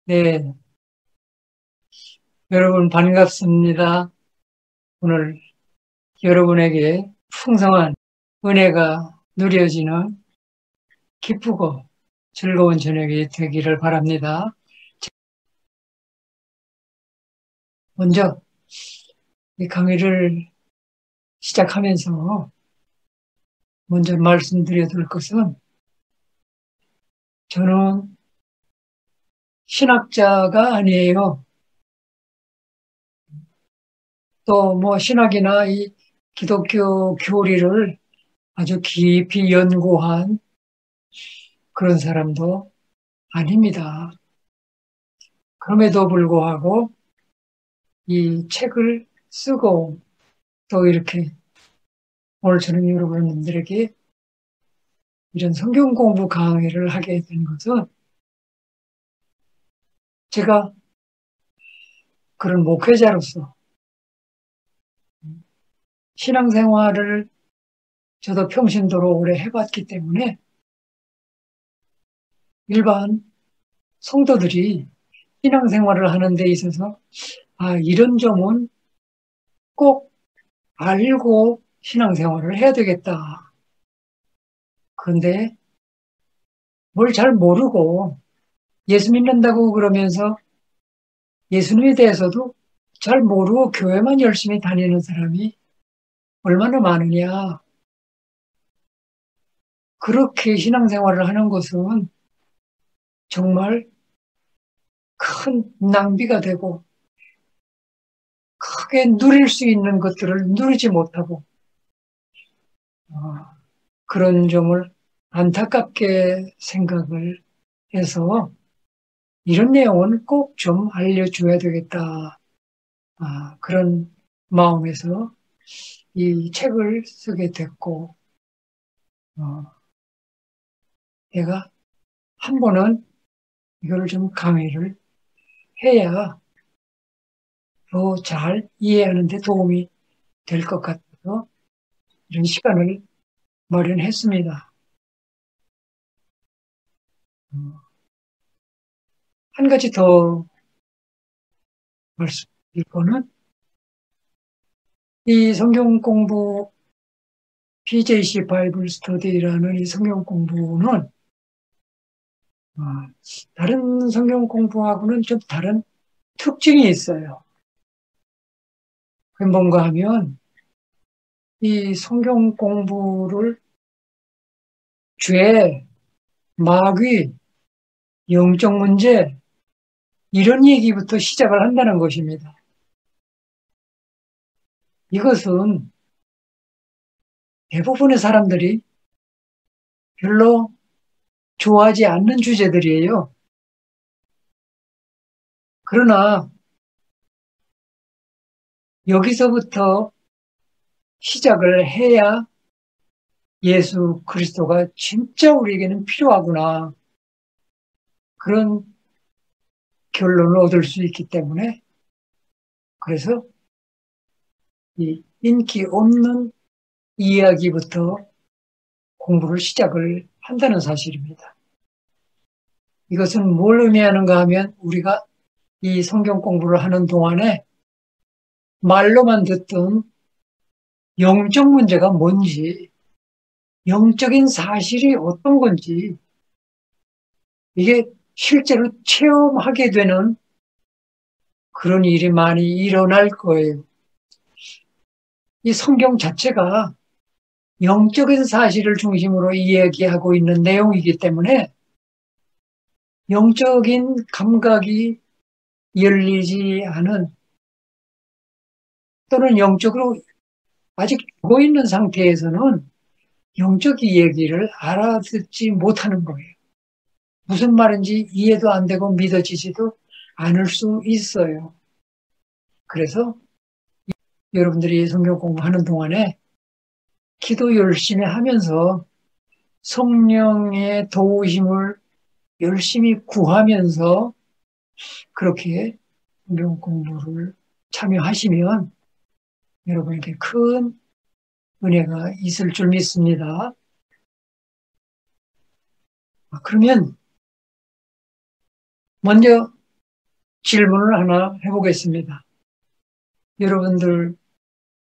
네, 여러분 반갑습니다. 오늘 여러분에게 풍성한 은혜가 누려지는 기쁘고 즐거운 저녁이 되기를 바랍니다. 먼저 이 강의를 시작하면서 먼저 말씀드려 둘 것은 저는 신학자가 아니에요. 또 뭐 신학이나 이 기독교 교리를 아주 깊이 연구한 그런 사람도 아닙니다. 그럼에도 불구하고 이 책을 쓰고 또 이렇게 오늘 저는 여러분들에게 이런 성경 공부 강의를 하게 된 것은 제가 그런 목회자로서 신앙생활을 저도 평신도로 오래 해봤기 때문에 일반 성도들이 신앙생활을 하는 데 있어서 이런 점은 꼭 알고 신앙생활을 해야 되겠다. 그런데 뭘 잘 모르고 예수 믿는다고 그러면서 예수님에 대해서도 잘 모르고 교회만 열심히 다니는 사람이 얼마나 많으냐. 그렇게 신앙생활을 하는 것은 정말 큰 낭비가 되고 크게 누릴 수 있는 것들을 누리지 못하고 어, 그런 점을 안타깝게 생각을 해서 이런 내용은 꼭 좀 알려줘야 되겠다. 그런 마음에서 이 책을 쓰게 됐고 어, 내가 한 번은 이걸 좀 강의를 해야 더 잘 이해하는 데 도움이 될 것 같아서 이런 시간을 마련했습니다. 한 가지 더 말씀드릴 거는 이 성경 공부 PJC 바이블 스터디라는 이 성경 공부는 어, 다른 성경 공부하고는 좀 다른 특징이 있어요. 그게 뭔가 하면 이 성경 공부를 죄, 마귀, 영적 문제 이런 얘기부터 시작을 한다는 것입니다. 이것은 대부분의 사람들이 별로 좋아하지 않는 주제들이에요. 그러나 여기서부터 시작을 해야 예수 그리스도가 진짜 우리에게는 필요하구나. 그런 결론을 얻을 수 있기 때문에 그래서 이 인기 없는 이야기부터 공부를 시작을 한다는 사실입니다. 이것은 뭘 의미하는가 하면 우리가 이 성경 공부를 하는 동안에 말로만 듣던 영적 문제가 뭔지, 영적인 사실이 어떤 건지, 이게 실제로 체험하게 되는 그런 일이 많이 일어날 거예요. 이 성경 자체가 영적인 사실을 중심으로 이야기하고 있는 내용이기 때문에 영적인 감각이 열리지 않은 또는 영적으로 아직 죽어 있는 상태에서는 영적 이야기를 알아듣지 못하는 거예요. 무슨 말인지 이해도 안 되고 믿어지지도 않을 수 있어요. 그래서 여러분들이 성경 공부하는 동안에 기도 열심히 하면서 성령의 도우심을 열심히 구하면서 그렇게 성경 공부를 참여하시면 여러분에게 큰 은혜가 있을 줄 믿습니다. 그러면 먼저 질문을 하나 해보겠습니다. 여러분들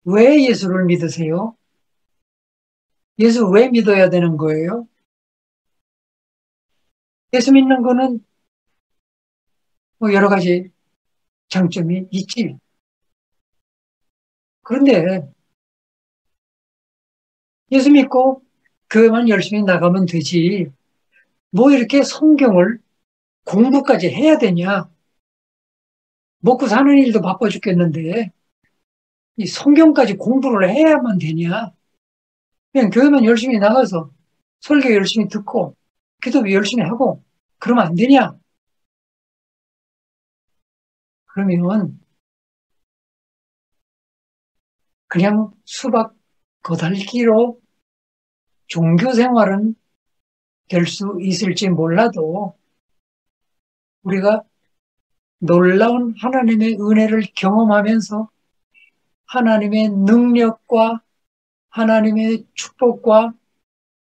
왜 예수를 믿으세요? 예수 왜 믿어야 되는 거예요? 예수 믿는 거는 뭐 여러 가지 장점이 있지. 그런데 예수 믿고 교회만 열심히 나가면 되지. 뭐 이렇게 성경을 공부까지 해야 되냐? 먹고 사는 일도 바빠 죽겠는데 이 성경까지 공부를 해야만 되냐? 그냥 교회만 열심히 나가서 설교 열심히 듣고 기도 열심히 하고 그러면 안 되냐? 그러면 그냥 수박 거달기로 종교 생활은 될 수 있을지 몰라도 우리가 놀라운 하나님의 은혜를 경험하면서 하나님의 능력과 하나님의 축복과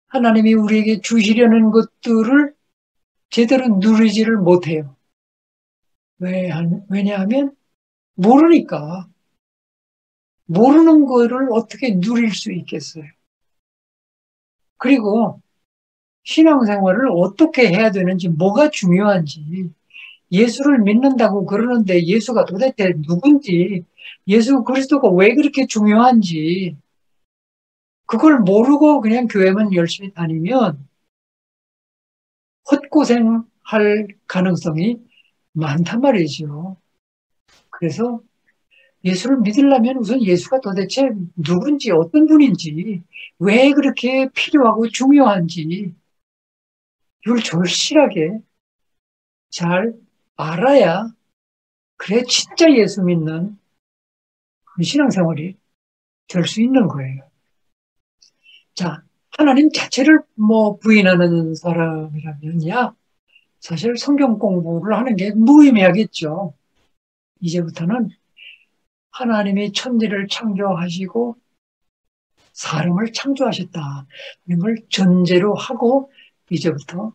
하나님이 우리에게 주시려는 것들을 제대로 누리지를 못해요. 왜냐하면 모르니까. 모르는 거를 어떻게 누릴 수 있겠어요. 그리고 신앙생활을 어떻게 해야 되는지, 뭐가 중요한지, 예수를 믿는다고 그러는데 예수가 도대체 누군지, 예수 그리스도가 왜 그렇게 중요한지, 그걸 모르고 그냥 교회만 열심히 다니면 헛고생할 가능성이 많단 말이죠. 그래서 예수를 믿으려면 우선 예수가 도대체 누군지, 어떤 분인지, 왜 그렇게 필요하고 중요한지, 이걸 절실하게 잘 알아야, 그래, 진짜 예수 믿는 신앙생활이 될 수 있는 거예요. 자, 하나님 자체를 뭐 부인하는 사람이라면야, 사실 성경 공부를 하는 게 무의미하겠죠. 이제부터는 하나님이 천지를 창조하시고 사람을 창조하셨다. 이걸 전제로 하고 이제부터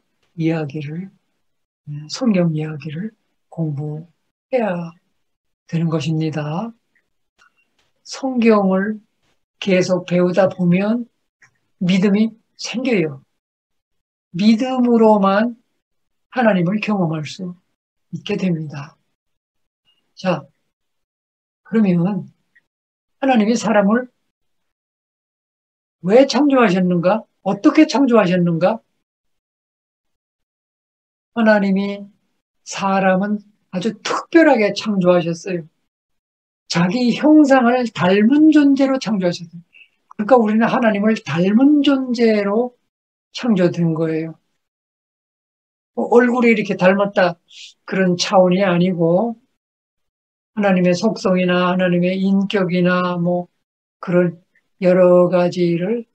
성경 이야기를 공부해야 되는 것입니다. 성경을 계속 배우다 보면 믿음이 생겨요. 믿음으로만 하나님을 경험할 수 있게 됩니다. 자, 그러면 하나님이 사람을 왜 창조하셨는가? 어떻게 창조하셨는가? 하나님이 사람은 아주 특별하게 창조하셨어요. 자기 형상을 닮은 존재로 창조하셨어요. 그러니까 우리는 하나님을 닮은 존재로 창조된 거예요. 얼굴이 이렇게 닮았다 그런 차원이 아니고 하나님의 속성이나 하나님의 인격이나 뭐 그런 여러 가지를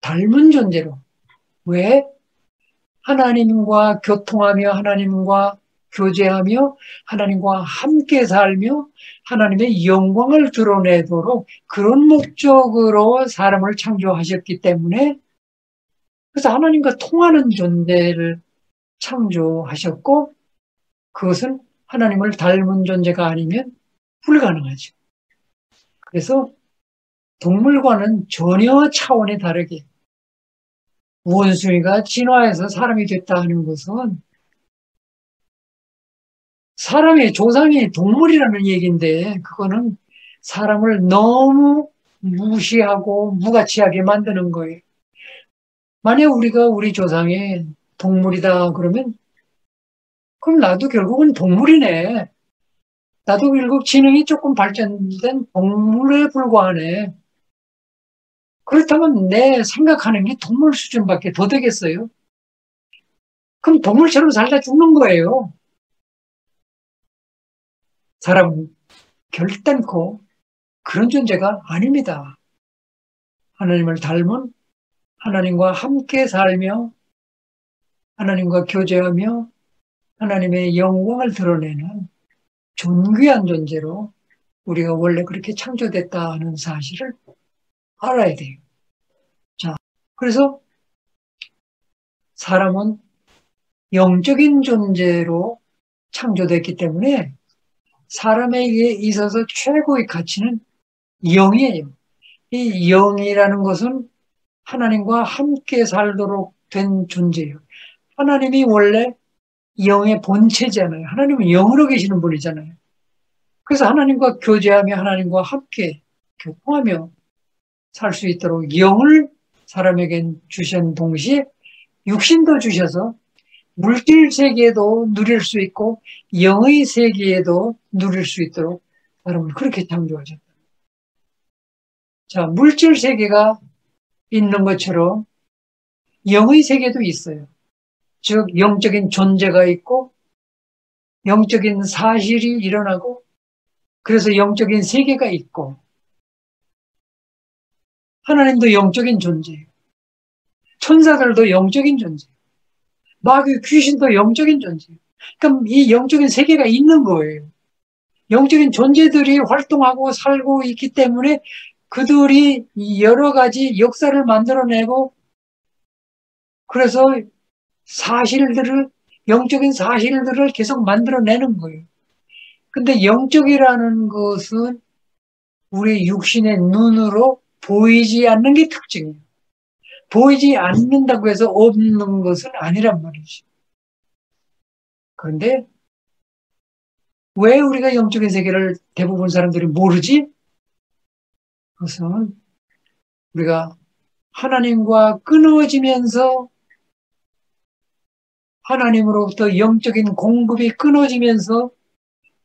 닮은 존재로. 왜? 하나님과 교통하며 하나님과 교제하며 하나님과 함께 살며 하나님의 영광을 드러내도록 그런 목적으로 사람을 창조하셨기 때문에, 그래서 하나님과 통하는 존재를 창조하셨고, 그것은 하나님을 닮은 존재가 아니면 불가능하죠. 그래서 동물과는 전혀 차원이 다르게 원숭이가 진화해서 사람이 됐다 하는 것은 사람의 조상이 동물이라는 얘기인데, 그거는 사람을 너무 무시하고 무가치하게 만드는 거예요. 만약 우리가 우리 조상이 동물이다 그러면 그럼 나도 결국은 동물이네. 나도 결국 지능이 조금 발전된 동물에 불과하네. 그렇다면 내 생각하는 게 동물 수준밖에 더 되겠어요? 그럼 동물처럼 살다 죽는 거예요. 사람은 결단코 그런 존재가 아닙니다. 하나님을 닮은, 하나님과 함께 살며 하나님과 교제하며 하나님의 영광을 드러내는 존귀한 존재로 우리가 원래 그렇게 창조됐다 하는 사실을 알아야 돼요. 자, 그래서 사람은 영적인 존재로 창조됐기 때문에 사람에게 있어서 최고의 가치는 영이에요. 이 영이라는 것은 하나님과 함께 살도록 된 존재예요. 하나님이 원래 영의 본체잖아요. 하나님은 영으로 계시는 분이잖아요. 그래서 하나님과 교제하며 하나님과 함께 교통하며 살 수 있도록 영을 사람에게 주신 동시에 육신도 주셔서 물질 세계에도 누릴 수 있고 영의 세계에도 누릴 수 있도록 사람을 그렇게 창조하셨다. 자, 물질 세계가 있는 것처럼 영의 세계도 있어요. 즉 영적인 존재가 있고 영적인 사실이 일어나고 그래서 영적인 세계가 있고 하나님도 영적인 존재예요. 천사들도 영적인 존재예요. 마귀 귀신도 영적인 존재예요. 그럼 이 영적인 세계가 있는 거예요. 영적인 존재들이 활동하고 살고 있기 때문에 그들이 여러 가지 역사를 만들어내고 그래서 사실들을 영적인 사실들을 계속 만들어내는 거예요. 근데 영적이라는 것은 우리 육신의 눈으로 보이지 않는 게 특징이에요. 보이지 않는다고 해서 없는 것은 아니란 말이죠. 그런데 왜 우리가 영적인 세계를 대부분 사람들이 모르지? 그것은 우리가 하나님과 끊어지면서 하나님으로부터 영적인 공급이 끊어지면서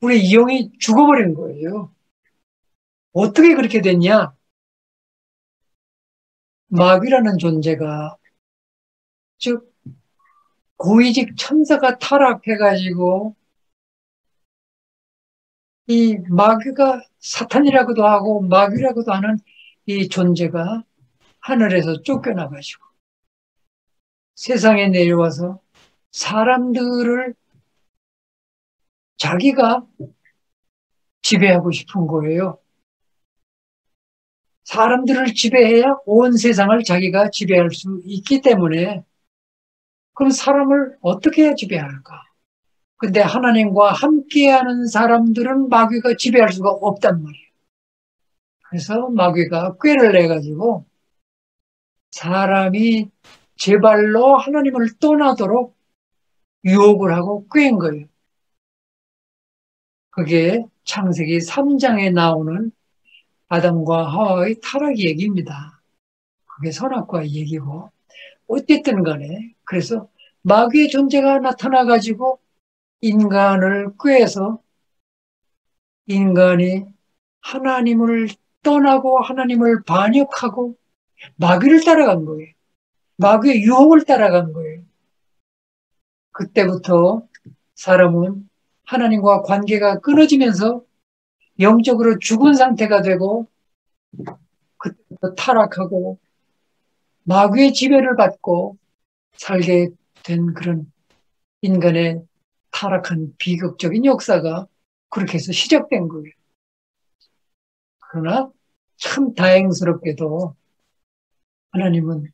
우리 영이 죽어버린 거예요. 어떻게 그렇게 됐냐? 마귀라는 존재가 즉 고위직 천사가 타락해가지고 이 마귀가 사탄이라고도 하고 마귀라고도 하는 이 존재가 하늘에서 쫓겨나가지고 세상에 내려와서 사람들을 자기가 지배하고 싶은 거예요. 사람들을 지배해야 온 세상을 자기가 지배할 수 있기 때문에 그럼 사람을 어떻게 해야 지배할까? 근데 하나님과 함께하는 사람들은 마귀가 지배할 수가 없단 말이에요. 그래서 마귀가 꾀를 내가지고 사람이 제 발로 하나님을 떠나도록 유혹을 하고 꾀인 거예요. 그게 창세기 3장에 나오는 아담과 하와의 타락 얘기입니다. 그게 선악과의 얘기고 어쨌든 간에 그래서 마귀의 존재가 나타나가지고 인간을 꾀해서 인간이 하나님을 떠나고 하나님을 반역하고 마귀를 따라간 거예요. 마귀의 유혹을 따라간 거예요. 그때부터 사람은 하나님과 관계가 끊어지면서 영적으로 죽은 상태가 되고 그때부터 타락하고 마귀의 지배를 받고 살게 된 그런 인간의 타락한 비극적인 역사가 그렇게 해서 시작된 거예요. 그러나 참 다행스럽게도 하나님은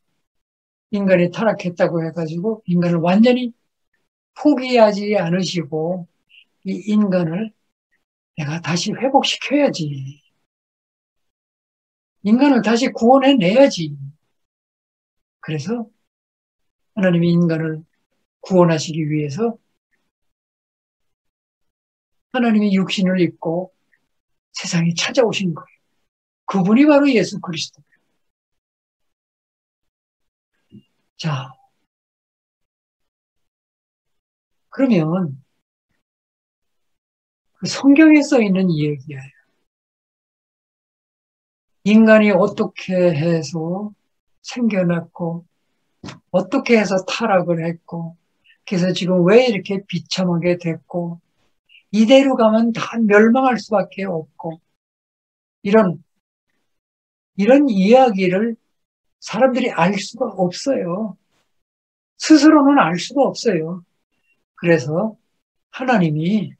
인간이 타락했다고 해가지고 인간을 완전히 포기하지 않으시고 이 인간을 내가 다시 회복시켜야지. 인간을 다시 구원해내야지. 그래서 하나님이 인간을 구원하시기 위해서 하나님이 육신을 입고 세상에 찾아오신 거예요. 그분이 바로 예수 그리스도예요. 자, 그러면 그 성경에 써 있는 이야기예요. 인간이 어떻게 해서 생겨났고 어떻게 해서 타락을 했고 그래서 지금 왜 이렇게 비참하게 됐고 이대로 가면 다 멸망할 수밖에 없고 이런 이야기를 사람들이 알 수가 없어요. 스스로는 알 수가 없어요. 그래서 하나님이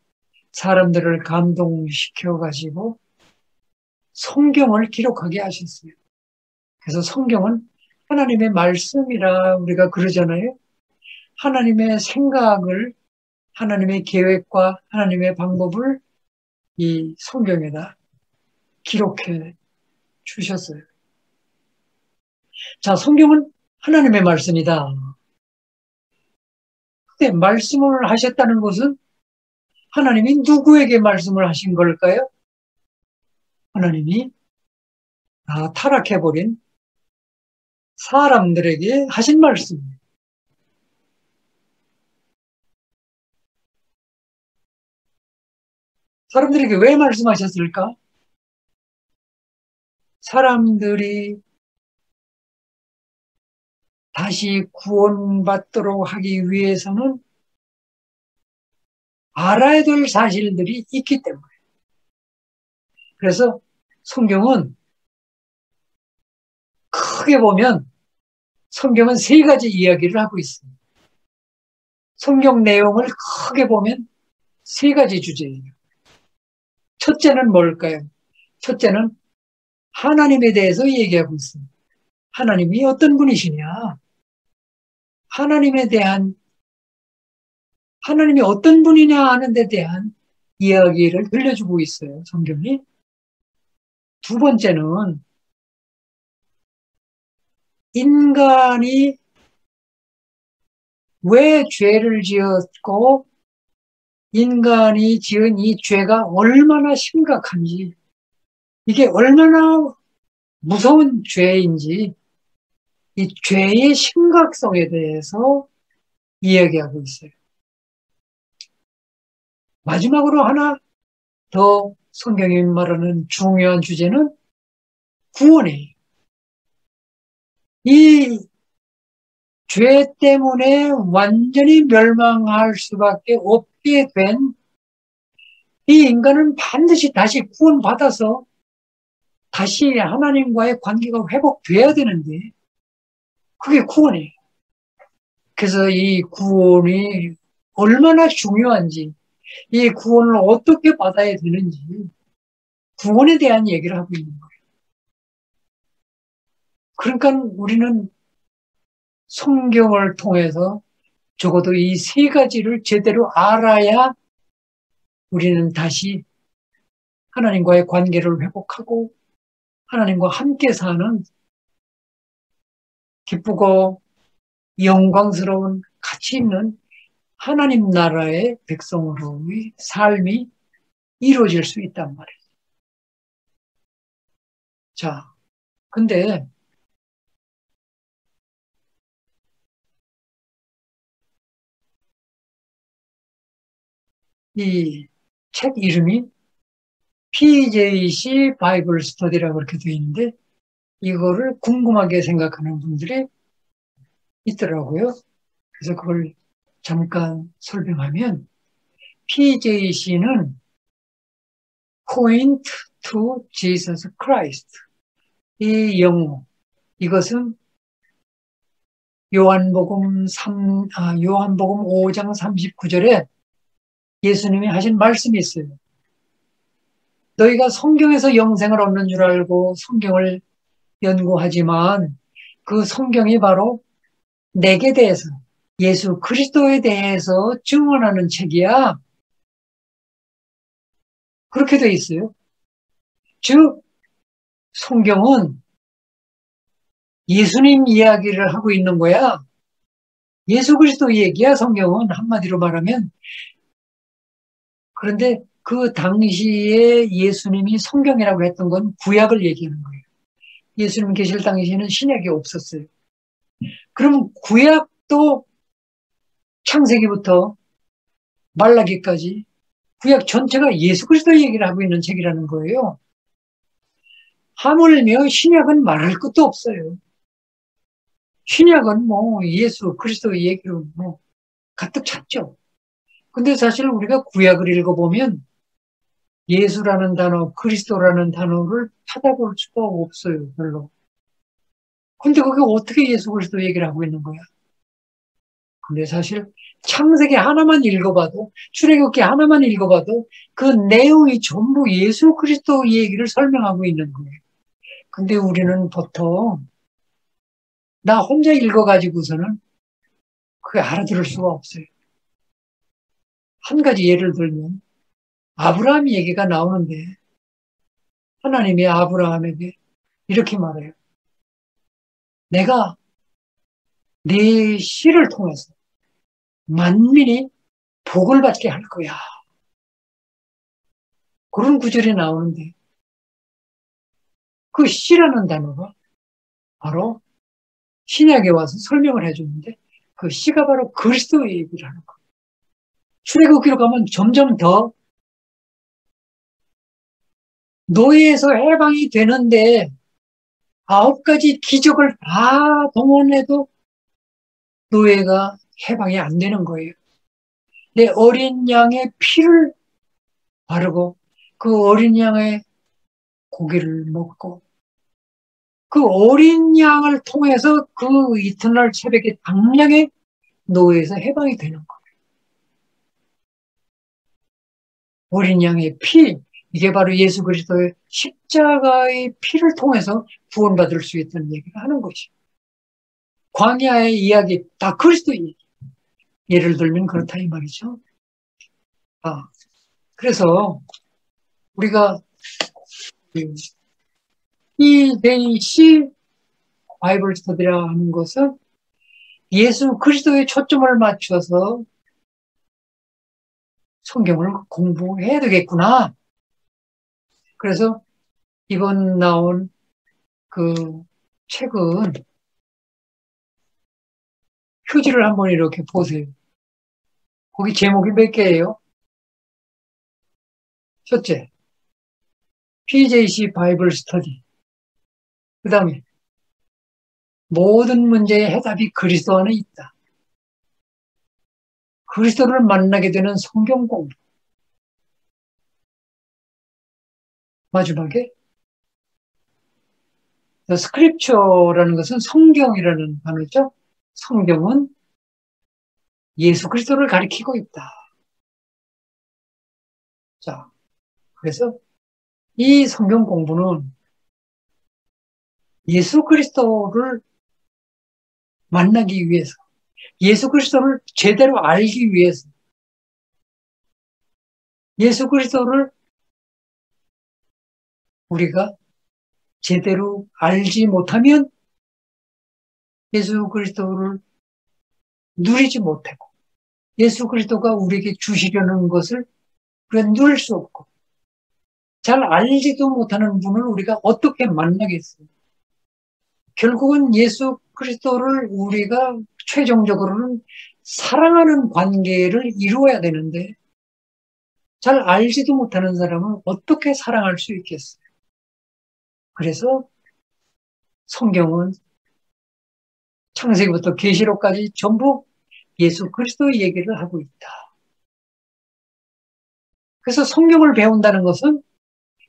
사람들을 감동시켜가지고 성경을 기록하게 하셨어요. 그래서 성경은 하나님의 말씀이라 우리가 그러잖아요. 하나님의 생각을 하나님의 계획과 하나님의 방법을 이 성경에다 기록해 주셨어요. 자, 성경은 하나님의 말씀이다. 근데 말씀을 하셨다는 것은 하나님이 누구에게 말씀을 하신 걸까요? 하나님이 타락해버린 사람들에게 하신 말씀입니다. 사람들에게 왜 말씀하셨을까? 사람들이 다시 구원받도록 하기 위해서는 알아야 될 사실들이 있기 때문에. 그래서 성경은 크게 보면 성경은 세 가지 이야기를 하고 있습니다. 성경 내용을 크게 보면 세 가지 주제예요. 첫째는 뭘까요? 첫째는 하나님에 대해서 얘기하고 있습니다. 하나님이 어떤 분이시냐? 하나님에 대한, 하나님이 어떤 분이냐 하는 데 대한 이야기를 들려주고 있어요, 성경이. 두 번째는 인간이 왜 죄를 지었고 인간이 지은 이 죄가 얼마나 심각한지, 이게 얼마나 무서운 죄인지, 이 죄의 심각성에 대해서 이야기하고 있어요. 마지막으로 하나 더 성경이 말하는 중요한 주제는 구원이에요. 이 죄 때문에 완전히 멸망할 수밖에 없게 된 이 인간은 반드시 다시 구원받아서 다시 하나님과의 관계가 회복돼야 되는데 그게 구원이에요. 그래서 이 구원이 얼마나 중요한지, 이 구원을 어떻게 받아야 되는지 구원에 대한 얘기를 하고 있는 거예요. 그러니까 우리는 성경을 통해서 적어도 이 세 가지를 제대로 알아야 우리는 다시 하나님과의 관계를 회복하고 하나님과 함께 사는 기쁘고 영광스러운 가치 있는 하나님 나라의 백성으로의 삶이 이루어질 수 있단 말이에요. 자, 근데 이 책 이름이 PJC 바이블 스터디라고 그렇게 되어 있는데 이거를 궁금하게 생각하는 분들이 있더라고요. 그래서 그걸 잠깐 설명하면 PJC는 Point to Jesus Christ. 이 영어, 이것은 요한복음 5장 39절에 예수님이 하신 말씀이 있어요. 너희가 성경에서 영생을 얻는 줄 알고 성경을 연구하지만 그 성경이 바로 내게 대해서, 예수 그리스도에 대해서 증언하는 책이야. 그렇게 돼 있어요. 즉 성경은 예수님 이야기를 하고 있는 거야. 예수 그리스도 얘기야, 성경은. 한마디로 말하면. 그런데 그 당시에 예수님이 성경이라고 했던 건 구약을 얘기하는 거예요. 예수님 계실 당시에는 신약이 없었어요. 그럼 구약도 창세기부터 말라기까지 구약 전체가 예수 그리스도 얘기를 하고 있는 책이라는 거예요. 하물며 신약은 말할 것도 없어요. 신약은 뭐 예수 그리스도 얘기로 뭐 가득 찼죠. 근데 사실 우리가 구약을 읽어보면 예수라는 단어, 그리스도라는 단어를 찾아볼 수가 없어요, 별로. 근데 그게 어떻게 예수 그리스도 얘기를 하고 있는 거야? 근데 사실 창세기 하나만 읽어봐도, 출애굽기 하나만 읽어봐도 그 내용이 전부 예수 그리스도 얘기를 설명하고 있는 거예요. 근데 우리는 보통 나 혼자 읽어가지고서는 그게 알아들을 수가 없어요. 한 가지 예를 들면 아브라함 얘기가 나오는데 하나님이 아브라함에게 이렇게 말해요. 내가 네 씨를 통해서 만민이 복을 받게 할 거야. 그런 구절이 나오는데 그 씨라는 단어가 바로 신약에 와서 설명을 해주는데 그 씨가 바로 그리스도의 얘기를 하는 거예요. 출애굽기로 가면 점점 더 노예에서 해방이 되는데 9가지 기적을 다 동원해도 노예가 해방이 안 되는 거예요. 내 어린 양의 피를 바르고 그 어린 양의 고기를 먹고 그 어린 양을 통해서 그 이튿날 새벽에 당량의 노예에서 해방이 되는 거예요. 어린 양의 피, 이게 바로 예수 그리스도의 십자가의 피를 통해서 구원받을 수 있다는 얘기를 하는 것이죠. 광야의 이야기, 다 그리스도의 얘기. 예를 들면 그렇다 이 말이죠. 그래서 우리가 EJC 바이블 스터디라고 하는 것은 예수 그리스도의 초점을 맞춰서 성경을 공부해야 되겠구나. 그래서 이번 나온 그 책은 표지를 한번 이렇게 보세요. 거기 제목이 몇 개예요? 첫째, PJC 바이블 스터디. 그 다음에 모든 문제의 해답이 그리스도 안에 있다. 그리스도를 만나게 되는 성경 공부. 마지막에 스크립처라는 것은 성경이라는 단어죠. 성경은 예수 그리스도를 가리키고 있다. 자, 그래서 이 성경 공부는 예수 그리스도를 만나기 위해서, 예수 그리스도를 제대로 알기 위해서, 예수 그리스도를 우리가 제대로 알지 못하면 예수 그리스도를 누리지 못하고 예수 그리스도가 우리에게 주시려는 것을 우리가 누릴 수 없고 잘 알지도 못하는 분을 우리가 어떻게 만나겠어요? 결국은 예수 그리스도를 우리가 최종적으로는 사랑하는 관계를 이루어야 되는데 잘 알지도 못하는 사람은 어떻게 사랑할 수 있겠어요? 그래서 성경은 창세기부터 계시록까지 전부 예수 그리스도의 얘기를 하고 있다. 그래서 성경을 배운다는 것은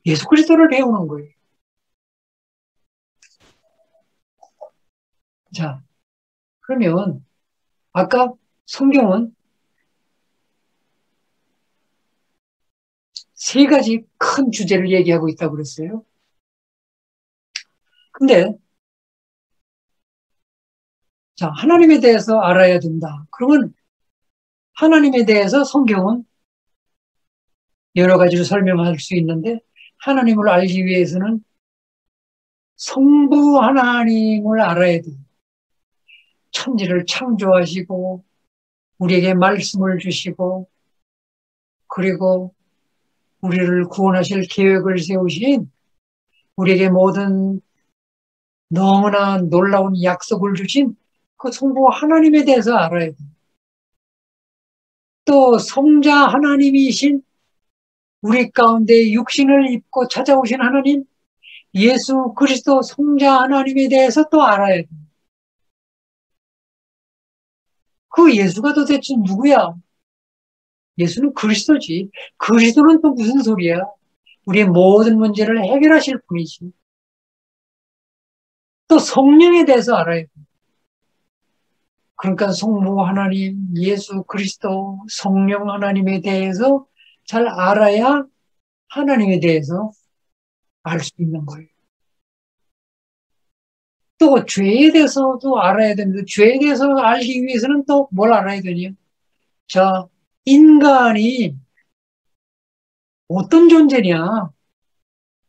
예수 그리스도를 배우는 거예요. 자, 그러면 아까 성경은 3가지 큰 주제를 얘기하고 있다고 그랬어요. 근데 자, 하나님에 대해서 알아야 된다. 그러면 하나님에 대해서 성경은 여러 가지로 설명할 수 있는데 하나님을 알기 위해서는 성부 하나님을 알아야 돼요. 천지를 창조하시고 우리에게 말씀을 주시고 그리고 우리를 구원하실 계획을 세우신 우리에게 모든 너무나 놀라운 약속을 주신 그 성부 하나님에 대해서 알아야 돼요. 또 성자 하나님이신 우리 가운데 육신을 입고 찾아오신 하나님 예수 그리스도 성자 하나님에 대해서 또 알아야 돼요. 그 예수가 도대체 누구야? 예수는 그리스도지. 그리스도는 또 무슨 소리야? 우리의 모든 문제를 해결하실 분이지. 또 성령에 대해서 알아야 돼. 그러니까 성부 하나님, 예수 그리스도, 성령 하나님에 대해서 잘 알아야 하나님에 대해서 알 수 있는 거예요. 또 죄에 대해서도 알아야 되는데 죄에 대해서 알기 위해서는 또 뭘 알아야 되냐? 자, 인간이 어떤 존재냐?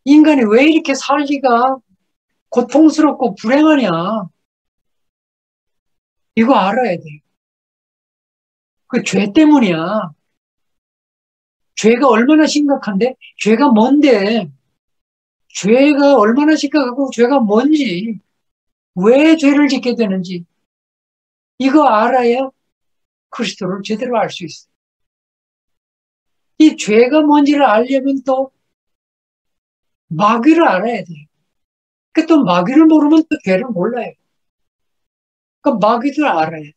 인간이 왜 이렇게 살기가 고통스럽고 불행하냐? 이거 알아야 돼. 그 죄 때문이야. 죄가 얼마나 심각한데? 죄가 뭔데? 죄가 얼마나 심각하고 죄가 뭔지, 왜 죄를 짓게 되는지, 이거 알아야 그리스도를 제대로 알 수 있어. 이 죄가 뭔지를 알려면 또 마귀를 알아야 돼. 그 또 마귀를 모르면 또 죄를 몰라요. 그 마귀를 알아야 돼.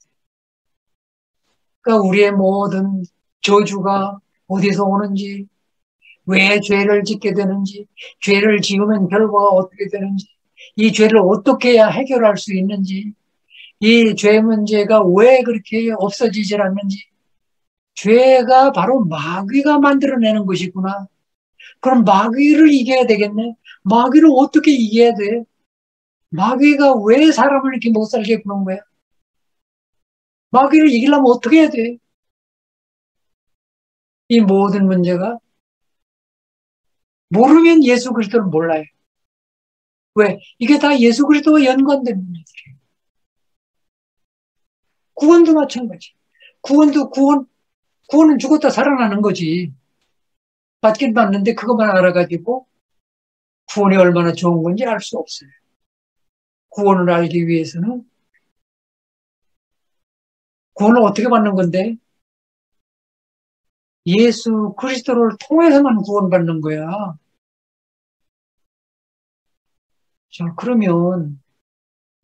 그러니까 우리의 모든 저주가 어디서 오는지, 왜 죄를 짓게 되는지, 죄를 지으면 결과가 어떻게 되는지, 이 죄를 어떻게 해야 해결할 수 있는지, 이 죄 문제가 왜 그렇게 없어지질 않는지, 죄가 바로 마귀가 만들어내는 것이구나. 그럼 마귀를 이겨야 되겠네. 마귀를 어떻게 이겨야 돼? 마귀가 왜 사람을 이렇게 못 살게 구는 거야? 마귀를 이기려면 어떻게 해야 돼? 이 모든 문제가 모르면 예수 그리스도를 몰라요. 왜? 이게 다 예수 그리스도와 연관된 문제들이에요. 구원도 마찬가지. 구원은 죽었다 살아나는 거지. 받긴 받는데 그것만 알아가지고 구원이 얼마나 좋은 건지 알 수 없어요. 구원을 알기 위해서는 구원을 어떻게 받는 건데? 예수 그리스도를 통해서만 구원받는 거야. 자, 그러면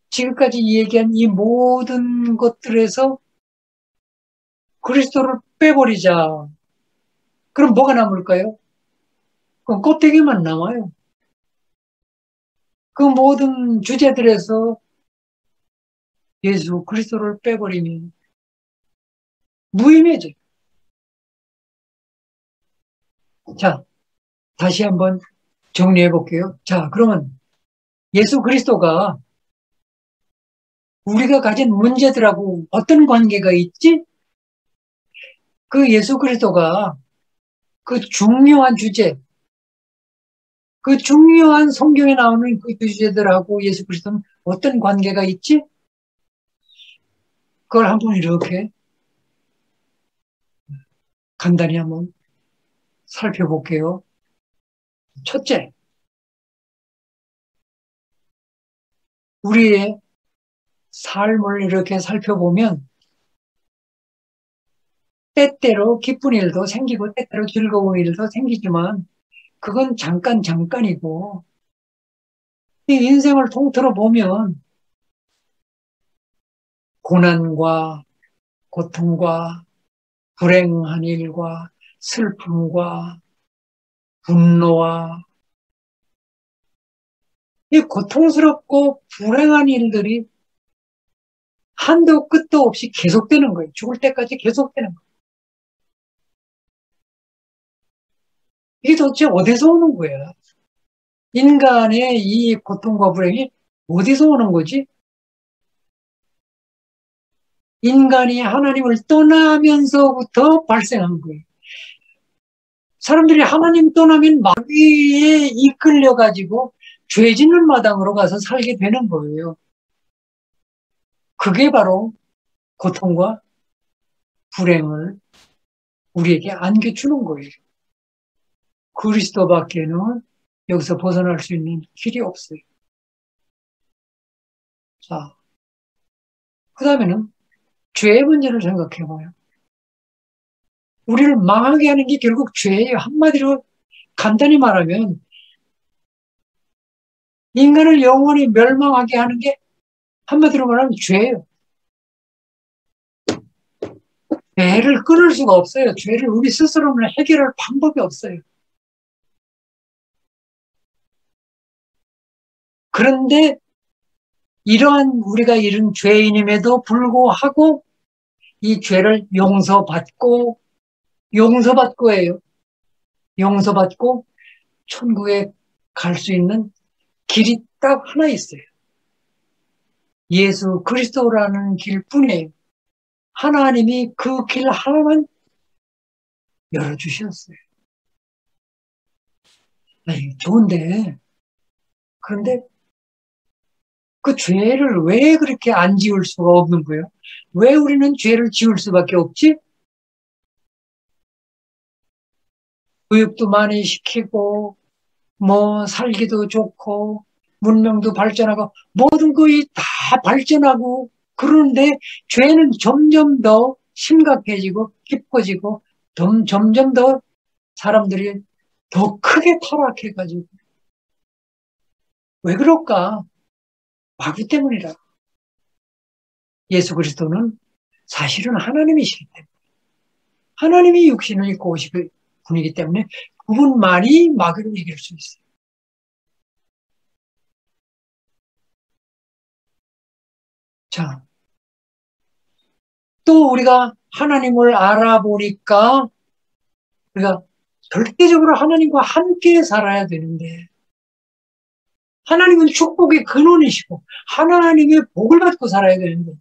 지금까지 얘기한 이 모든 것들에서 그리스도를 빼버리자. 그럼 뭐가 남을까요? 그럼 껍데기만 남아요. 그 모든 주제들에서 예수 그리스도를 빼버리면 무의미해져요. 자, 다시 한번 정리해 볼게요. 자, 그러면 예수 그리스도가 우리가 가진 문제들하고 어떤 관계가 있지? 그 예수 그리스도가 그 중요한 주제, 그 중요한 성경에 나오는 그 주제들하고 예수 그리스도는 어떤 관계가 있지? 그걸 한번 이렇게 간단히 한번 살펴볼게요. 첫째, 우리의 삶을 이렇게 살펴보면 때때로 기쁜 일도 생기고 때때로 즐거운 일도 생기지만 그건 잠깐이고 이 인생을 통틀어 보면 고난과 고통과 불행한 일과 슬픔과 분노와 이 고통스럽고 불행한 일들이 한도 끝도 없이 계속되는 거예요. 죽을 때까지 계속되는 거예요. 이게 도대체 어디서 오는 거야? 인간의 이 고통과 불행이 어디서 오는 거지? 인간이 하나님을 떠나면서부터 발생한 거예요. 사람들이 하나님 떠나면 마귀에 이끌려가지고 죄 짓는 마당으로 가서 살게 되는 거예요. 그게 바로 고통과 불행을 우리에게 안겨주는 거예요. 그리스도밖에는 여기서 벗어날 수 있는 길이 없어요. 자, 그 다음에는 죄의 문제를 생각해 봐요. 우리를 망하게 하는 게 결국 죄예요. 한마디로 간단히 말하면 인간을 영원히 멸망하게 하는 게 한마디로 말하면 죄예요. 죄를 끊을 수가 없어요. 죄를 우리 스스로는 해결할 방법이 없어요. 그런데 이러한 우리가 이룬 죄인임에도 불구하고 이 죄를 용서받고예요. 용서받고 천국에 갈 수 있는 길이 딱 하나 있어요. 예수 그리스도라는 길뿐이에요. 하나님이 그 길 하나만 열어주셨어요. 아니, 좋은데, 그런데 그 죄를 왜 그렇게 안 지울 수가 없는 거예요? 왜 우리는 죄를 지울 수밖에 없지? 교육도 많이 시키고, 뭐, 살기도 좋고, 문명도 발전하고, 모든 것이 다 발전하고, 그런데 죄는 점점 더 심각해지고, 깊어지고, 점점 더 사람들이 더 크게 타락해가지고, 왜 그럴까? 마귀 때문이라. 예수 그리스도는 사실은 하나님이시기 때문에, 하나님이 육신을 입고 오실 분이기 때문에 그분만이 마귀를 이길 수 있어요. 자, 또 우리가 하나님을 알아보니까 우리가 절대적으로 하나님과 함께 살아야 되는데, 하나님은 축복의 근원이시고 하나님의 복을 받고 살아야 되는데,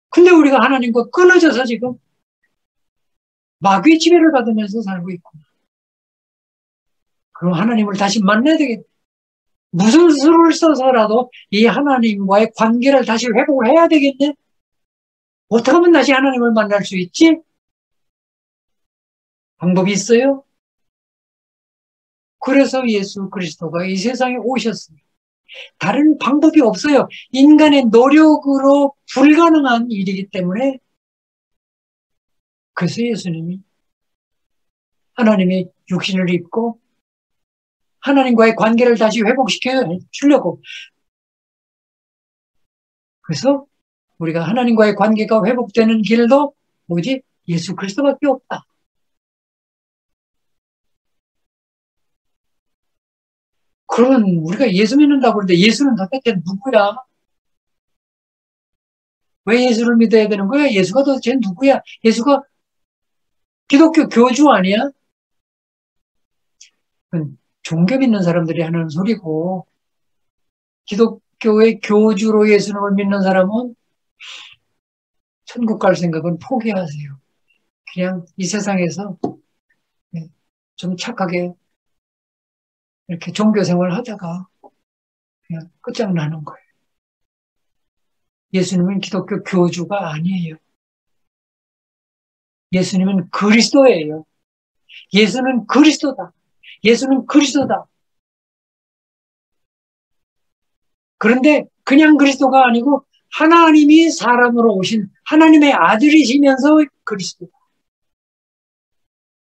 근데 우리가 하나님과 끊어져서 지금 마귀의 지배를 받으면서 살고 있고, 그럼 하나님을 다시 만나야 되겠다. 무슨 수를 써서라도 이 하나님과의 관계를 다시 회복해야 되겠네? 어떻게 하면 다시 하나님을 만날 수 있지? 방법이 있어요? 그래서 예수 그리스도가 이 세상에 오셨어요. 다른 방법이 없어요. 인간의 노력으로 불가능한 일이기 때문에, 그래서 예수님이 하나님의 육신을 입고 하나님과의 관계를 다시 회복시켜 주려고, 그래서 우리가 하나님과의 관계가 회복되는 길도 뭐지? 예수 그리스도밖에 없다. 그러면 우리가 예수 믿는다고 그러는데 예수는 도대체 누구야? 왜 예수를 믿어야 되는 거야? 예수가 도대체 누구야? 예수가 기독교 교주 아니야? 그건 종교 믿는 사람들이 하는 소리고, 기독교의 교주로 예수님을 믿는 사람은 천국 갈 생각은 포기하세요. 그냥 이 세상에서 좀 착하게 이렇게 종교 생활 하다가 그냥 끝장나는 거예요. 예수님은 기독교 교주가 아니에요. 예수님은 그리스도예요. 예수는 그리스도다. 예수는 그리스도다. 그런데 그냥 그리스도가 아니고 하나님이 사람으로 오신 하나님의 아들이시면서 그리스도다.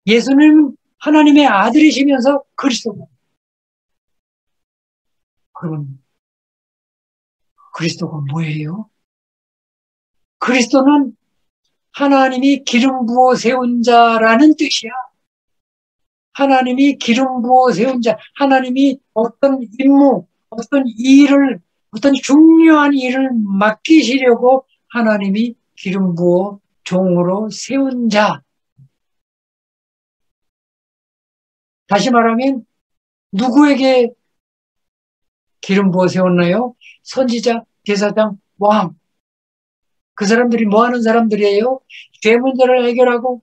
예수는 하나님의 아들이시면서 그리스도다. 그러면 그리스도가 뭐예요? 그리스도는 하나님이 기름 부어 세운 자라는 뜻이야. 하나님이 기름 부어 세운 자, 하나님이 어떤 임무, 어떤 일을, 어떤 중요한 일을 맡기시려고 하나님이 기름 부어 종으로 세운 자. 다시 말하면 누구에게 기름 부어 세웠나요? 선지자, 제사장, 왕. 그 사람들이 뭐 하는 사람들이에요? 죄 문제를 해결하고,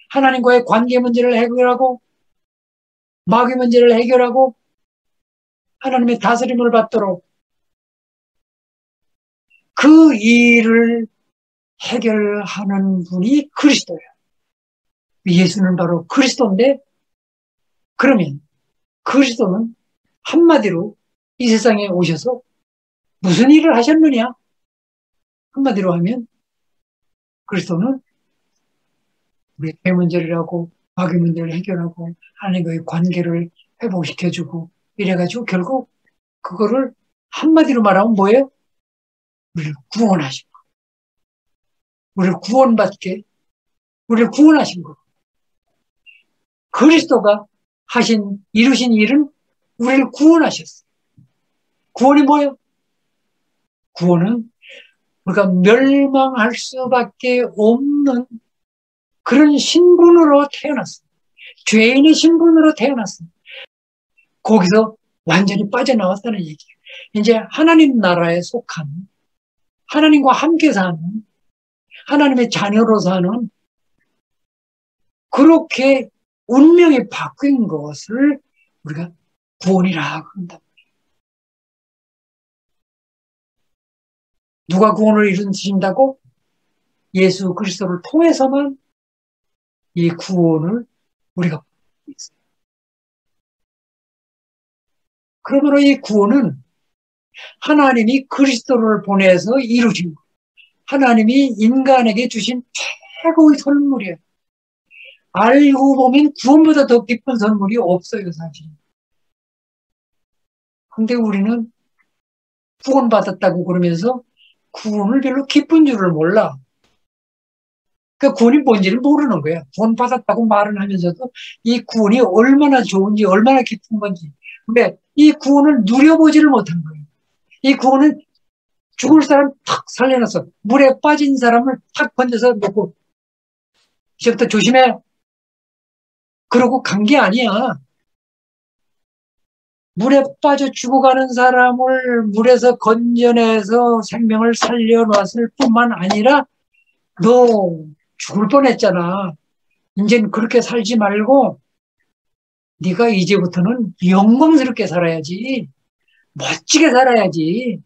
하나님과의 관계 문제를 해결하고, 마귀 문제를 해결하고, 하나님의 다스림을 받도록 그 일을 해결하는 분이 그리스도예요. 예수는 바로 그리스도인데, 그러면 그리스도는 한마디로 이 세상에 오셔서 무슨 일을 하셨느냐? 한마디로 하면 그리스도는 우리의 죄 문제를 하고 마귀 문제를 해결하고 하나님과의 관계를 회복시켜주고 이래가지고 결국 그거를 한마디로 말하면 뭐예요? 우리를 구원하신 거. 우리를 구원받게, 우리를 구원하신 거. 그리스도가 이루신 일은 우리를 구원하셨어요. 구원이 뭐예요? 구원은 우리가 멸망할 수밖에 없는 그런 신분으로 태어났어요. 죄인의 신분으로 태어났어요. 거기서 완전히 빠져나왔다는 얘기예요. 이제 하나님 나라에 속한, 하나님과 함께 사는, 하나님의 자녀로 사는 그렇게 운명이 바뀐 것을 우리가 구원이라고 한다. 누가 구원을 이루신다고? 예수 그리스도를 통해서만 이 구원을 우리가 받고 있어요. 그러므로 이 구원은 하나님이 그리스도를 보내서 이루신 것. 하나님이 인간에게 주신 최고의 선물이에요. 알고 보면 구원보다 더 기쁜 선물이 없어요, 사실. 근데 우리는 구원받았다고 그러면서 구원을 별로 기쁜 줄을 몰라. 그 구원이 뭔지를 모르는 거야. 구원받았다고 말을 하면서도 이 구원이 얼마나 좋은지, 얼마나 기쁜 건지. 근데 이 구원을 누려보지를 못한 거예요. 이 구원은 죽을 사람 탁 살려놨어. 물에 빠진 사람을 탁 건져서 놓고 이제부터 조심해. 그러고 간 게 아니야. 물에 빠져 죽어가는 사람을 물에서 건져내서 생명을 살려놨을 뿐만 아니라 너 죽을 뻔했잖아. 이젠 그렇게 살지 말고 네가 이제부터는 영광스럽게 살아야지. 멋지게 살아야지.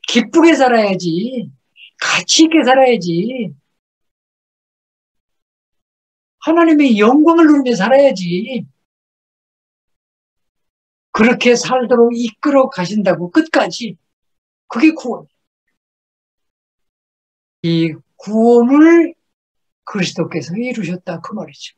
기쁘게 살아야지. 가치 있게 살아야지. 하나님의 영광을 누리며 살아야지. 그렇게 살도록 이끌어 가신다고 끝까지. 그게 구원. 이 구원을 그리스도께서 이루셨다 그 말이죠.